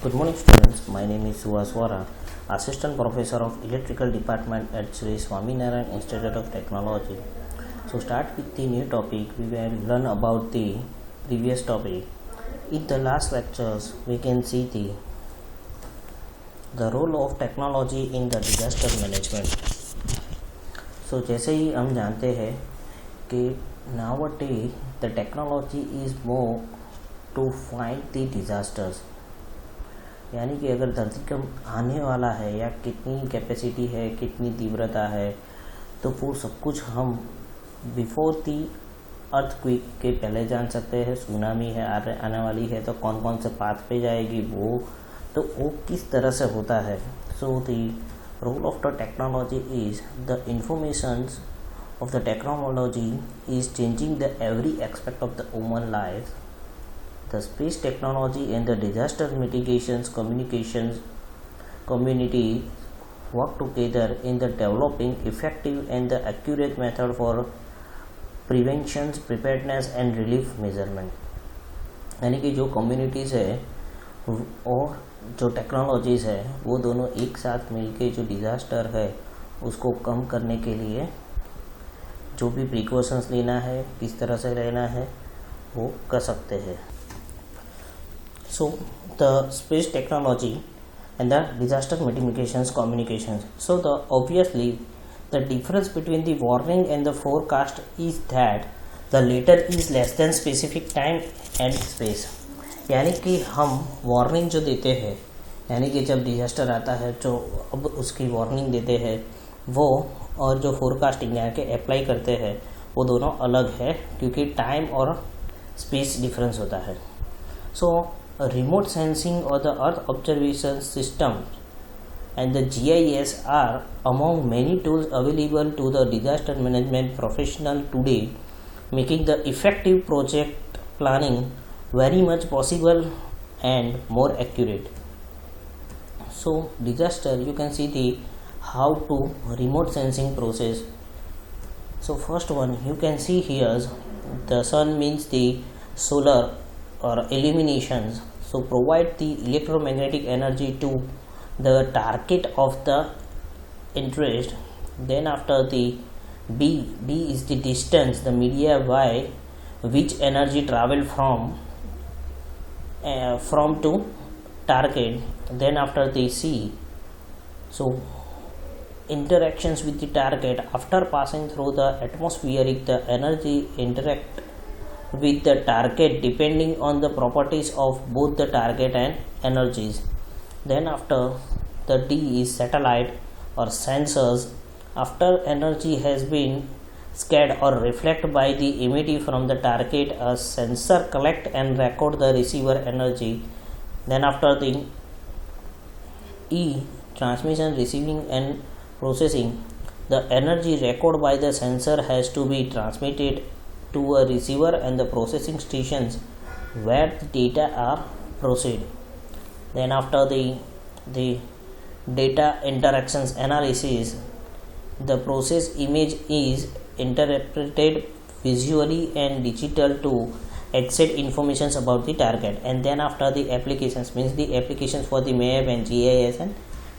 Good morning students, my name is Suvas Vora, Assistant Professor of Electrical Department at Sri Swaminarayan Institute of Technology. So start with the new topic. We will learn about the previous topic. In the last lectures, we can see the role of technology in the disaster management. So जैसे ही हम जानते हैं कि nowadays the technology is more to fight the disasters. यानी कि अगर धरतीकंप आने वाला है या कितनी कैपेसिटी है, कितनी तीव्रता है, तो वो सब कुछ हम बिफोर दी अर्थक्वेक के पहले जान सकते हैं. सुनामी है आने वाली है तो कौन कौन से पाथ पे जाएगी वो किस तरह से होता है. So the role of the technology is the informations of the technology is changing the every aspect of the human life. The space technology and the disaster mitigations communications community work together in the developing effective and the accurate method for preventions, preparedness and relief measurement. यानी कि जो communities है और जो technologies है वो दोनों एक साथ मिलके जो डिज़ास्टर है उसको कम करने के लिए जो भी प्रिकॉशंस लेना है, किस तरह से लेना है, वो कर सकते हैं. So the space technology and the disaster mitigations communications. So obviously the difference between the warning and the forecast is that the latter is less than specific time and space. यानी कि हम वार्निंग जो देते हैं, यानी कि जब disaster आता है जो अब उसकी वार्निंग देते हैं वो और जो फोरकास्टिंग यानी कि अप्लाई करते हैं वो दोनों अलग है क्योंकि टाइम और स्पेस डिफरेंस होता है. सो remote sensing or the earth observation system and the GIS are among many tools available to the disaster management professional today, making the effective project planning very much possible and more accurate. So disaster, you can see the how to remote sensing process. So first one you can see here, the sun means the solar or illuminations, so provide the electromagnetic energy to the target of the interest. Then after the b is the distance, the media y which energy travel from to target. Then after the c, so interactions with the target after passing through the atmospheric, the energy interact with the target depending on the properties of both the target and energies. Then after the D is satellite or sensors. After energy has been scattered or reflected by the emitted from the target, a sensor collect and record the receiver energy. Then after the E, transmission, receiving and processing. The energy recorded by the sensor has to be transmitted to a receiver and the processing stations where the data are processed. Then after the data interactions analysis, the process image is interpreted visually and digital to excite informations about the target. And then after the applications means the applications for the map and GIS and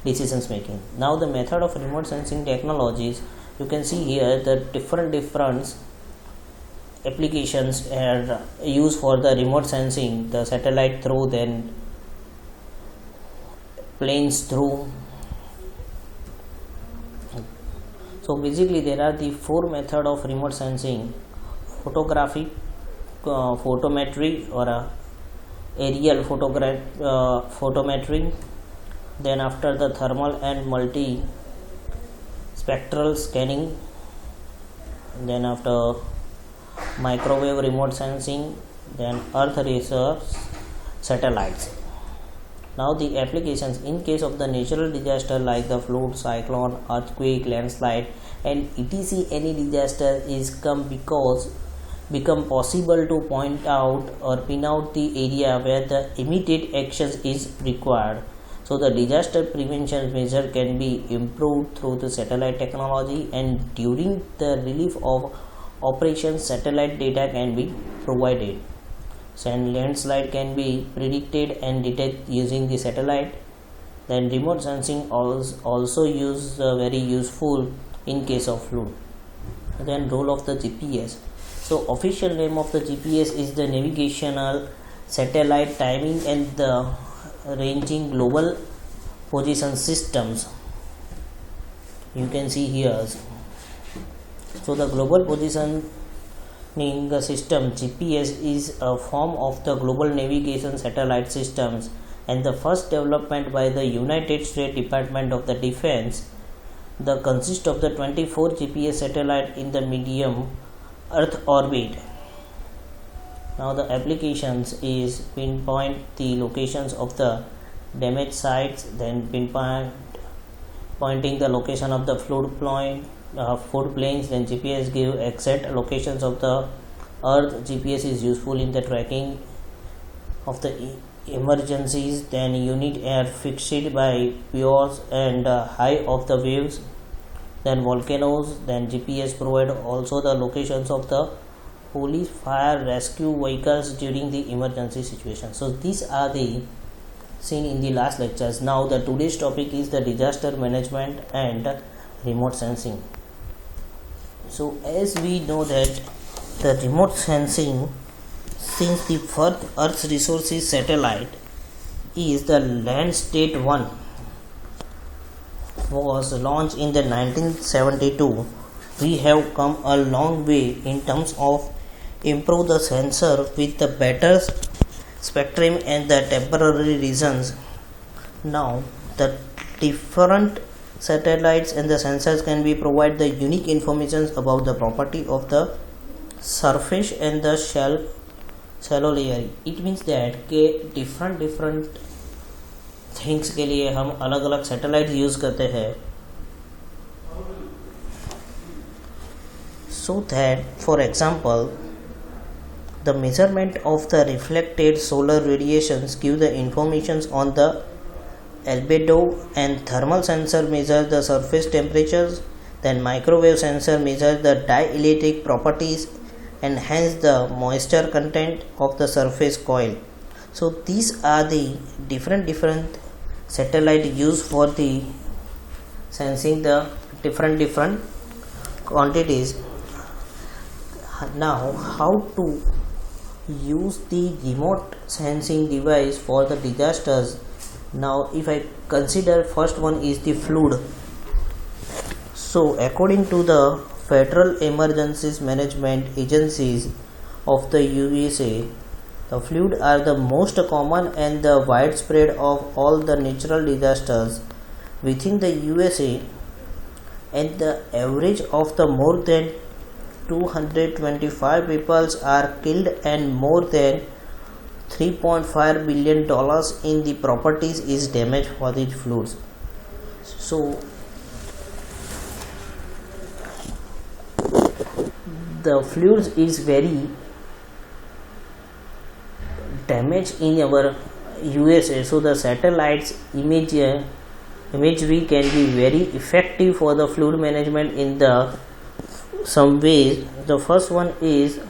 decisions making. Now the method of remote sensing technologies, you can see here the different applications are used for the remote sensing, the satellite through, then planes through. So basically there are the four methods of remote sensing: photographic, photometry or aerial photometry, then after the thermal and multi spectral scanning, then after microwave remote sensing, then earth research satellites. Now the applications in case of the natural disaster like the flood, cyclone, earthquake, landslide and etc, any disaster is become possible to point out or pin out the area where the immediate actions is required. So the disaster prevention measure can be improved through the satellite technology, and during the relief of operations satellite data can be provided. and landslide can be predicted and detected using the satellite. Then remote sensing also very useful in case of flood. Then role of the GPS. So official name of the GPS is the navigational satellite timing and the ranging global position systems. You can see here. So the global positioning system GPS is a form of the global navigation satellite systems and the first development by the United States Department of the Defense. The consist of the 24 GPS satellite in the medium Earth orbit. Now the applications is pinpoint the locations of the damaged sites, then pointing the location of the flood plains. Then GPS give exact locations of the Earth. GPS is useful in the tracking of the emergencies. Then unit are fixed by piers and high of the waves. Then volcanoes. Then GPS provide also the locations of the police, fire, rescue vehicles during the emergency situation. So these are the seen in the last lectures. Now the today's topic is the disaster management and remote sensing. So as we know that the remote sensing, since the first Earth's resources satellite is the Landsat 1 was launched in the 1972, we have come a long way in terms of improve the sensor with the better spectrum and the temporary reasons. Now the different satellites and the sensors can be provide the unique information about the property of the surface and the shallow layer. It means that के different things के लिए हम अलग अलग satellite use करते हैं, so that for example the measurement of the reflected solar radiations give the informations on the albedo, and thermal sensor measure the surface temperatures. Then microwave sensor measure the dielectric properties and hence the moisture content of the surface coil. So these are the different satellite used for the sensing the different quantities. Now how to use the remote sensing device for the disasters. Now if I consider first one is the flood. So according to the Federal Emergencies Management Agencies of the USA, the flood are the most common and the widespread of all the natural disasters within the USA, and the average of the more than 225 people are killed and more than $3.5 billion in the properties is damaged for the floods. So the floods is very damaged in our USA. So the satellites imagery can be very effective for the flood management in the some ways. The first one is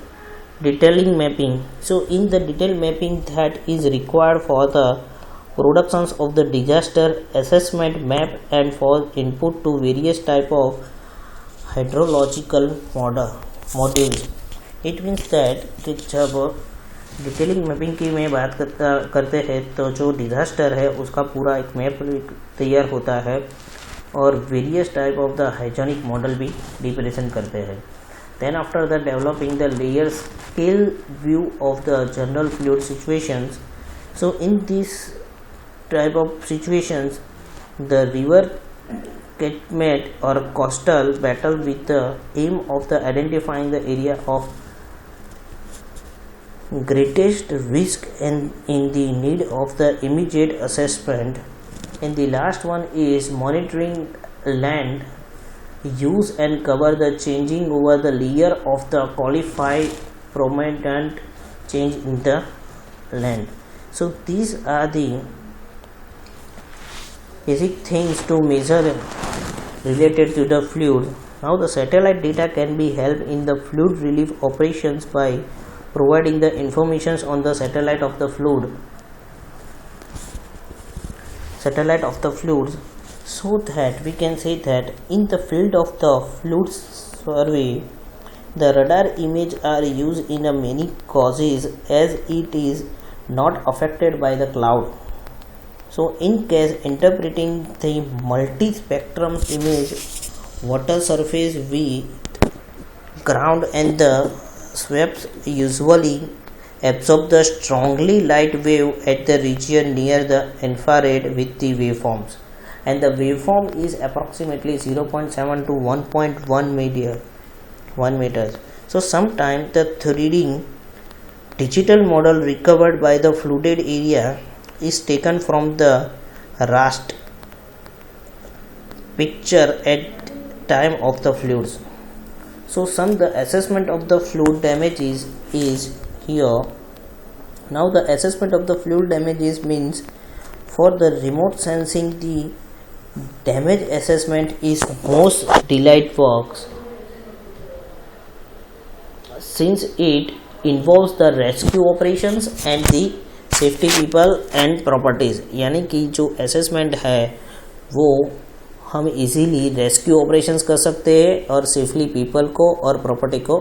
detailing mapping. So in the detail mapping that is required for the productions of the disaster assessment map and for input to various type of hydrological modules. It means that जब detailing mapping की मैं बात करते हैं तो जो disaster है उसका पूरा एक मैप तैयार होता है और various type of the hygienic model भी रिप्रेजेंट करते हैं. Then after that developing the layer scale view of the general fluid situations. So in this type of situations the river catchment or coastal battle with the aim of the identifying the area of greatest risk and in the need of the immediate assessment. And the last one is monitoring land use and cover the changing over the layer of the qualified prominent change in the land. So these are the basic things to measure related to the flood. Now the satellite data can be helped in the flood relief operations by providing the informations on the satellite of the fluids, so that we can say that in the field of the fluid survey, the radar image are used in a many causes as it is not affected by the cloud. So in case interpreting the multi-spectrum image, water surface with ground and the sweeps usually absorb the strongly light wave at the region near the infrared with the waveforms, and the waveform is approximately 0.7 to 1.1 meters. So sometimes the 3D digital model recovered by the flooded area is taken from the raster picture at time of the floods. So the assessment of the flood damages is here. Now the assessment of the flood damages means for the remote sensing, the damage assessment is most delayed works since it involves the rescue operations and the safety people and properties, यानी कि जो assessment है वो हम easily rescue operations कर सकते हैं और सेफली पीपल को और प्रॉपर्टी को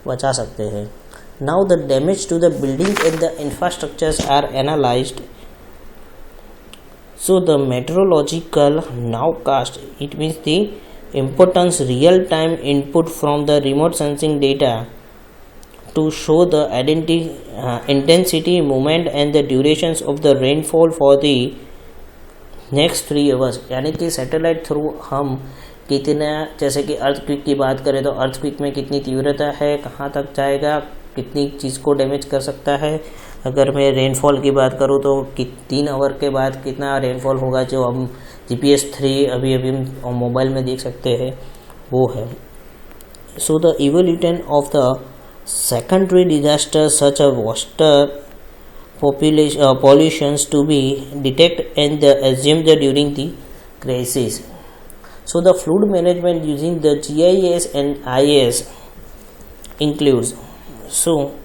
बचा सकते हैं. Now the damage to the building and the infrastructures are analysed. So the meteorological nowcast, it means the importance real time input from the remote sensing data to show the intensity, movement and the durations of the rainfall for the next 3 hours. यानी कि satellite through हम कितना, जैसे कि earthquake की बात करें तो अर्थक्विक में कितनी तीव्रता है, कहाँ तक जाएगा, कितनी चीज़ को डैमेज कर सकता है. अगर मैं रेनफॉल की बात करूँ तो 3 आवर के बाद कितना रेनफॉल होगा, जो हम GPS 3 अभी मोबाइल में देख सकते हैं, वो है. So the evolution of the secondary disasters such as water pollutions to be detected and assumed during the crisis. So the flood management using the GIS and IS includes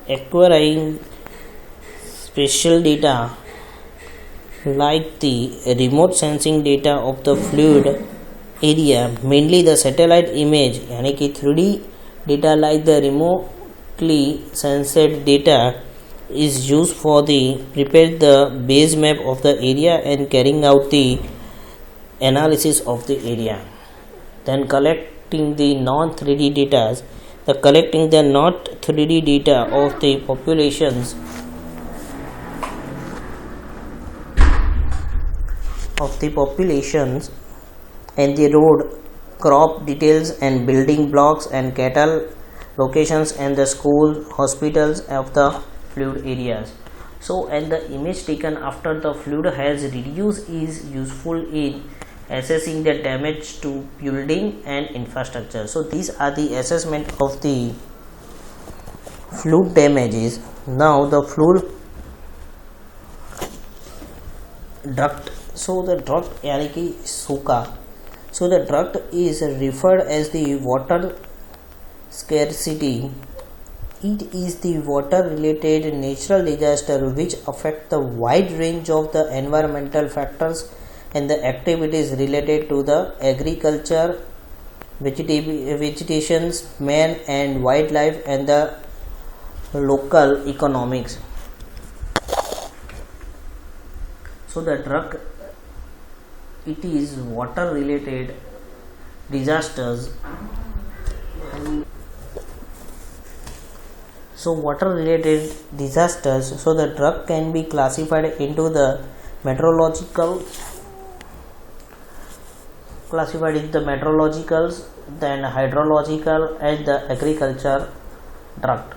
acquiring special data like the remote sensing data of the fluid area, mainly the satellite image, यानी कि 3D data like the remotely sensed data is used for the prepare the base map of the area and carrying out the analysis of the area. Then collecting the non 3D data, collecting the not 3D data of the populations and the road, crop details and building blocks and cattle locations and the school, hospitals of the flood areas. So and the image taken after the flood has reduced is useful in assessing the damage to building and infrastructure. So these are the assessment of the flood damages. Now the flood duct. So the duct यानी कि सूखा. So the duct is referred as the water scarcity. It is the water related natural disaster which affect the wide range of the environmental factors and the activities related to the agriculture, vegetations, man and wildlife and the local economics. So the drug, it is water related disasters. So water related disasters, so the drug can be classified into the meteorologicals, then hydrological and the agriculture drug.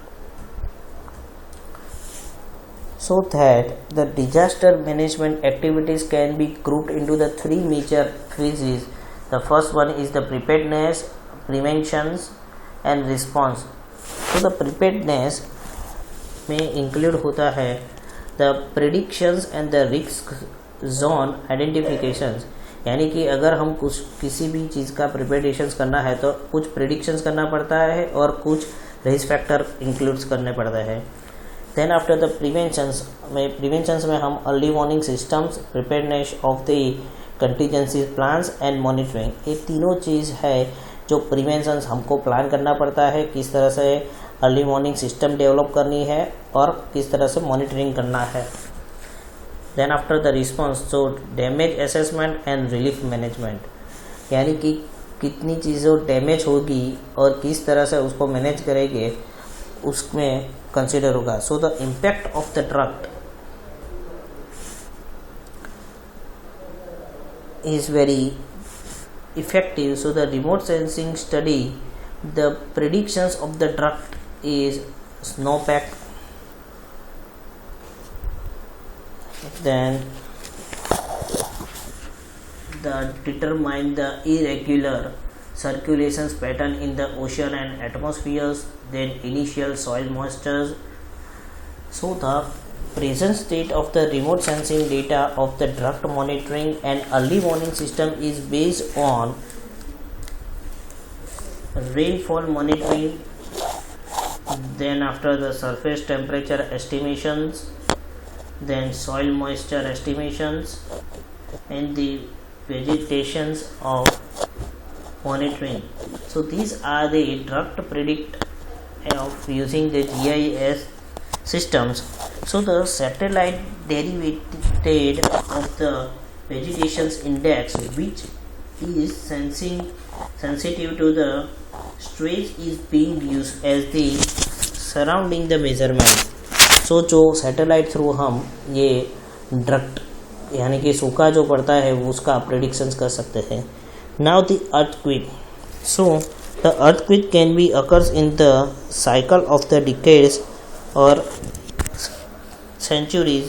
So that the disaster management activities can be grouped into the 3 major phases. The first one is the preparedness, preventions and response. तो the preparedness में include होता है the predictions and the risk zone identifications, यानी कि अगर हम किसी भी चीज़ का प्रिपरेशंस करना है तो कुछ प्रेडिक्शंस करना पड़ता है और कुछ रिस्क फैक्टर इंक्लूड्स करने पड़ते हैं। देन आफ्टर द प्रिवेंशंस में हम early warning systems, preparedness of the contingency plans and monitoring, ये तीनों चीज़ है जो प्रिवेंशंस हमको प्लान करना पड़ता है, किस तरह से अर्ली वार्निंग सिस्टम डेवलप करनी है और किस तरह से मॉनिटरिंग करना है। Then after the response, so damage assessment and relief management, यानी कि कितनी चीज़ों डैमेज होगी और किस तरह से उसको मैनेज करेंगे उसमें कंसिडर होगा। So the impact of the drug is very effective. So the remote sensing study, the predictions of the drug is snowpack. Then the determine the irregular circulations pattern in the ocean and atmospheres, then initial soil moistures. So the present state of the remote sensing data of the drug monitoring and early warning system is based on rainfall monitoring, then after the surface temperature estimations, then soil moisture estimations, and the vegetations of monitoring. So these are the drug predict of using the GIS systems. So the satellite derivative of the vegetation's index, which is sensitive to the stress, is being used as the surrounding the measurement. So जो satellite through हम ये drug यानी कि सूखा जो पड़ता है उसका प्रेडिक्शंस कर सकते हैं। Now the earthquake, so the earthquake can be occurs in the cycle of the decades और centuries.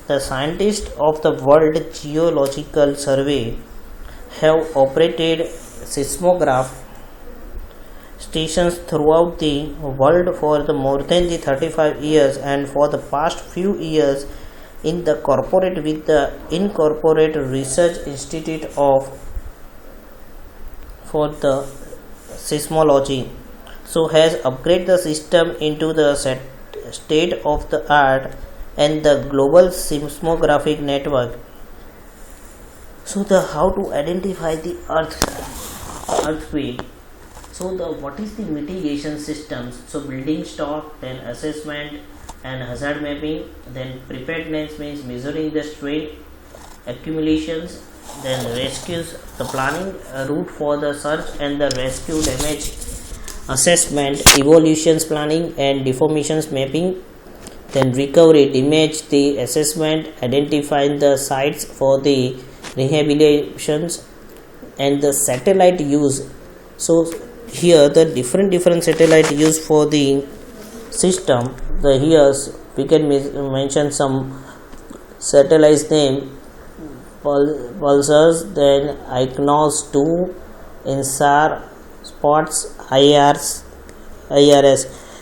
The scientists of the World Geological Survey have operated seismograph stations throughout the world for the more than the 35 years, and for the past few years in the corporate with the Incorporated Research Institute of for the seismology, so has upgraded the system into the state of the art and the global seismographic network. So the how to identify the earthquake. So the what is the mitigation systems? So building stock, then assessment and hazard mapping, then preparedness means measuring the strain accumulations, then rescues, the planning a route for the search and the rescue, damage assessment, evolutions planning and deformations mapping, then recovery, damage the assessment, identifying the sites for the rehabilitations, and the satellite use. So here the different satellite use for the system. The here we can mention some satellites name: pulsars, then ICNOS 2, INSAR, SPOTS, IRS.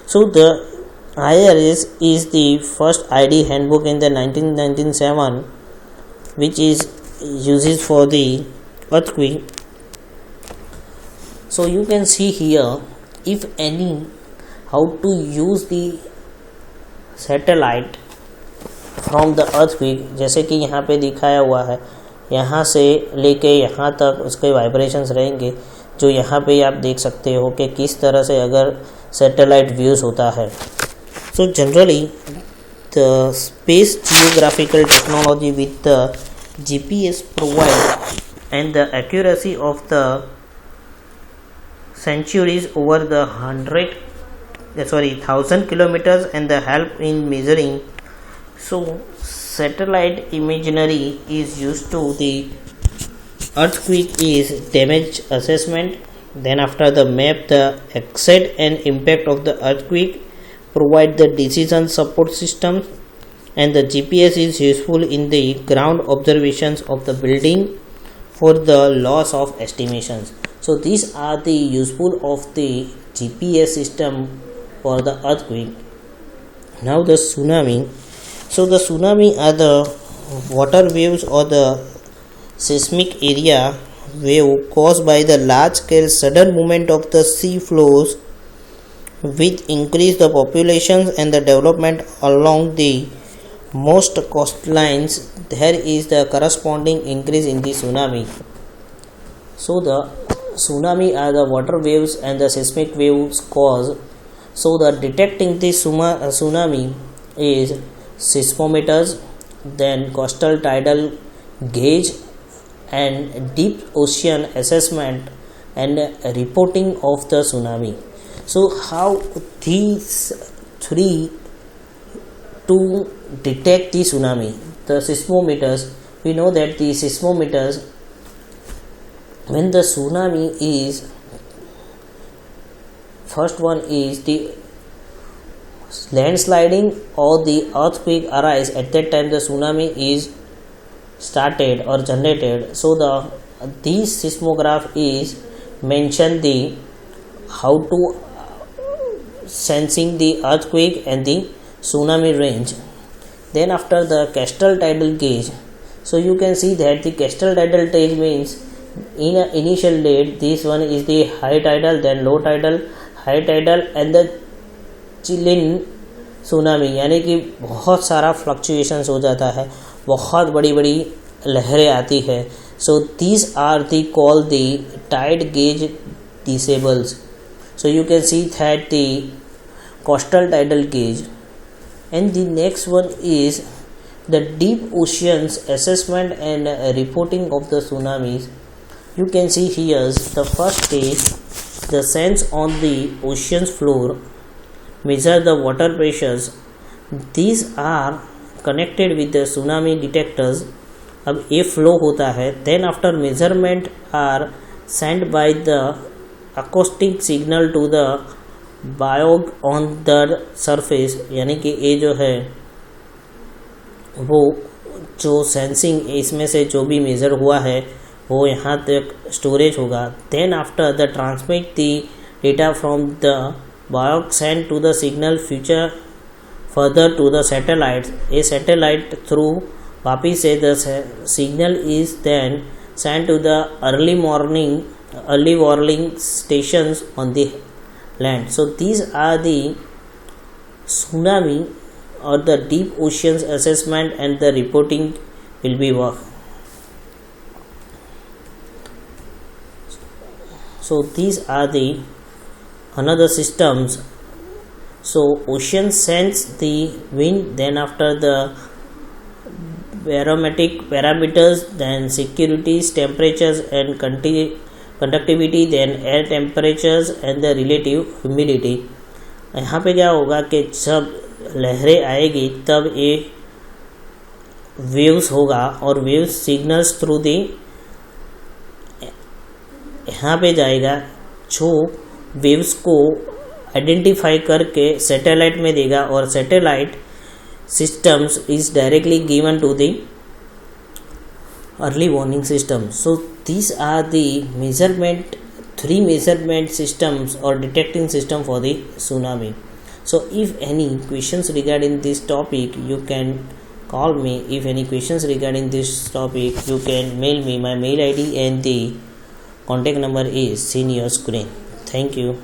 So the IRS is the first ID handbook in the 1997, which is uses for the earthquake. So you can see here, if any, how to use the satellite from the earthquake. जैसे कि यहाँ पे दिखाया हुआ है, यहाँ से लेके यहाँ तक उसके वाइब्रेशंस रहेंगे, जो यहाँ पे आप देख सकते हो कि किस तरह से अगर सैटेलाइट व्यूज़ होता है। So generally the space geographical technology with the GPS provide and the accuracy of the centuries over the 1000 kilometers and the help in measuring. So satellite imagery is used to the earthquake is damage assessment, then after the map the extent and impact of the earthquake, provide the decision support systems, and the GPS is useful in the ground observations of the building for the loss of estimations. So these are the useful of the GPS system for the earthquake. Now the tsunami. So the tsunami are the water waves or the seismic area wave caused by the large scale sudden movement of the sea flows which increase the populations and the development along the most coastlines. There is the corresponding increase in the tsunami. So the tsunami are the water waves and the seismic waves cause. So the detecting the tsunami is seismometers, then coastal tidal gauge and deep ocean assessment and reporting of the tsunami. So how these three to detect the tsunami? The seismometers, we know that the seismometers, when the tsunami is, first one is the landsliding or the earthquake arise, at that time the tsunami is started or generated. So these seismograph is mention the how to sensing the earthquake and the tsunami range. Then after the coastal tidal gauge, so you can see that the coastal tidal gauge means in a initial date, this one is the high tidal, then low tidal, high tidal and the chilling tsunami, यानी कि बहुत सारा fluctuations हो जाता है, बहुत बड़ी बड़ी लहरें आती है. So these are the call the tide gauge disables. So you can see that the coastal tidal gauge. And the next one is the deep oceans assessment and reporting of the tsunamis. You can see here the first is the sense on the ocean's floor, measure the water pressures. These are connected with the tsunami detectors. अब ये flow होता है. Then after measurement are sent by the acoustic signal to the buoy on the surface, यानी कि ये जो है वो जो सेंसिंग इसमें से जो भी मेज़र हुआ है वो यहाँ तक स्टोरेज होगा. Then after the transmit the data from the buoy send to the signal future further to the satellite. ये सैटेलाइट थ्रू वापिस से the signal is then send to the early warning stations on the land. So these are the tsunami or the deep oceans assessment and the reporting will be work. So these are the another systems. So ocean sense the wind, then after the barometric parameters, then securities, temperatures and conductivity, then air temperatures and the relative humidity. यहाँ पे क्या होगा कि जब लहरें आएगी तब ये वेव्स होगा और वेव्स सिग्नल्स थ्रू दी यहाँ पे जाएगा, जो वेव्स को आइडेंटिफाई करके सैटेलाइट में देगा और satellite systems is directly given to the early warning system. So these are the three measurement systems or detecting system for the tsunami. So if any questions regarding this topic, you can call me. If any questions regarding this topic, you can mail me. My mail ID and the contact number is seen on your screen. Thank you.